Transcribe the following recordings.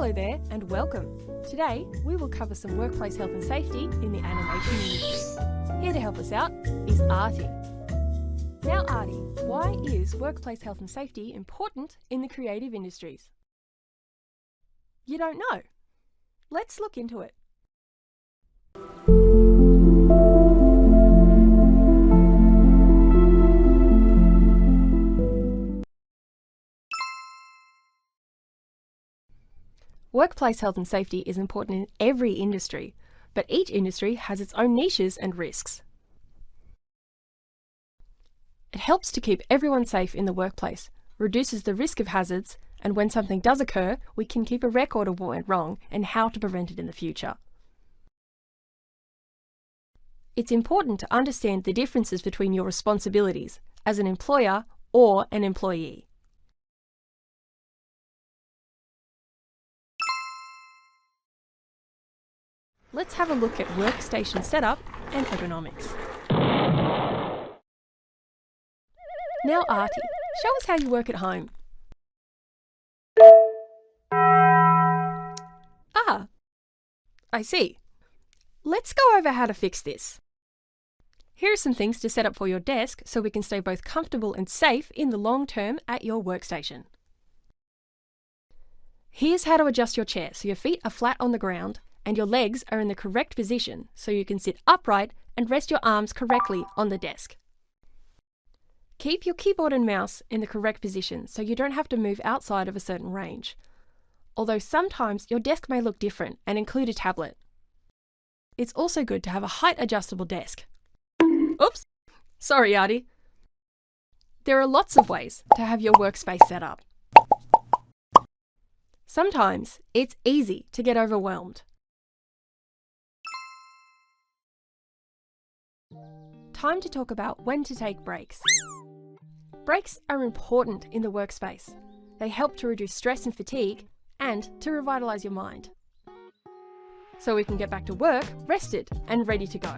Hello there and welcome. Today we will cover some workplace health and safety in the animation industry. Here to help us out is Artie. Now Artie, why is workplace health and safety important in the creative industries? You don't know? Let's look into it. Workplace health and safety is important in every industry, but each industry has its own niches and risks. It helps to keep everyone safe in the workplace, reduces the risk of hazards, and when something does occur, we can keep a record of what went wrong and how to prevent it in the future. It's important to understand the differences between your responsibilities as an employer or an employee. Let's have a look at workstation setup and ergonomics. Now Artie, show us how you work at home. Ah, I see. Let's go over how to fix this. Here are some things to set up for your desk so we can stay both comfortable and safe in the long term at your workstation. Here's how to adjust your chair so your feet are flat on the ground and your legs are in the correct position so you can sit upright and rest your arms correctly on the desk. Keep your keyboard and mouse in the correct position so you don't have to move outside of a certain range. Although sometimes your desk may look different and include a tablet. It's also good to have a height adjustable desk. Oops! Sorry, Artie. There are lots of ways to have your workspace set up. Sometimes it's easy to get overwhelmed. Time to talk about when to take breaks. Breaks are important in the workspace. They help to reduce stress and fatigue and to revitalise your mind. So we can get back to work rested and ready to go.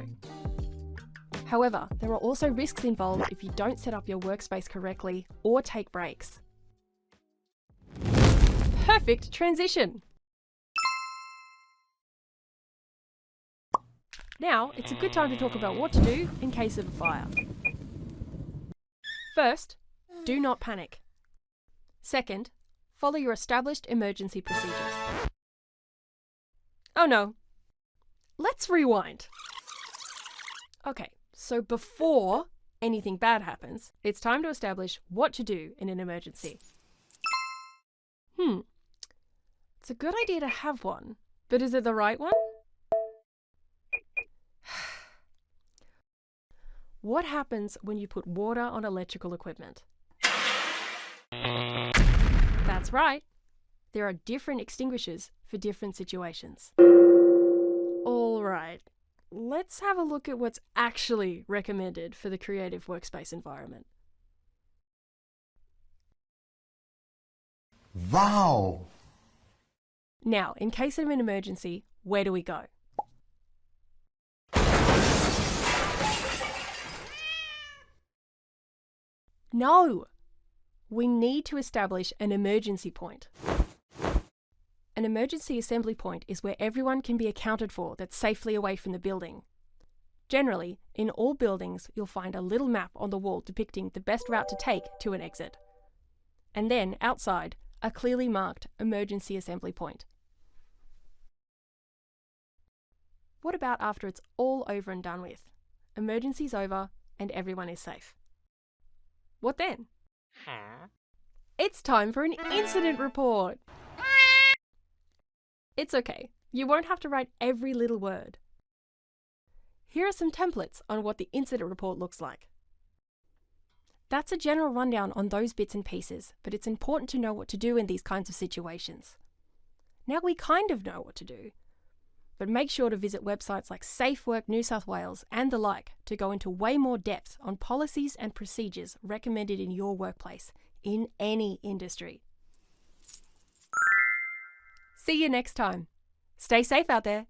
However, there are also risks involved if you don't set up your workspace correctly or take breaks. Perfect transition! Now, it's a good time to talk about what to do in case of a fire. First, do not panic. Second, follow your established emergency procedures. Oh no. Let's rewind. Okay, so before anything bad happens, it's time to establish what to do in an emergency. It's a good idea to have one, but is it the right one? What happens when you put water on electrical equipment? That's right. There are different extinguishers for different situations. All right, let's have a look at what's actually recommended for the creative workspace environment. Wow! Now, in case of an emergency, where do we go? No! We need to establish an emergency point. An emergency assembly point is where everyone can be accounted for that's safely away from the building. Generally, in all buildings, you'll find a little map on the wall depicting the best route to take to an exit. And then, outside, a clearly marked emergency assembly point. What about after it's all over and done with? Emergency's over and everyone is safe. What then? It's time for an incident report. It's okay, you won't have to write every little word. Here are some templates on what the incident report looks like. That's a general rundown on those bits and pieces, but it's important to know what to do in these kinds of situations. Now we kind of know what to do, but make sure to visit websites like Safe Work New South Wales and the like to go into way more depth on policies and procedures recommended in your workplace, in any industry. See you next time. Stay safe out there.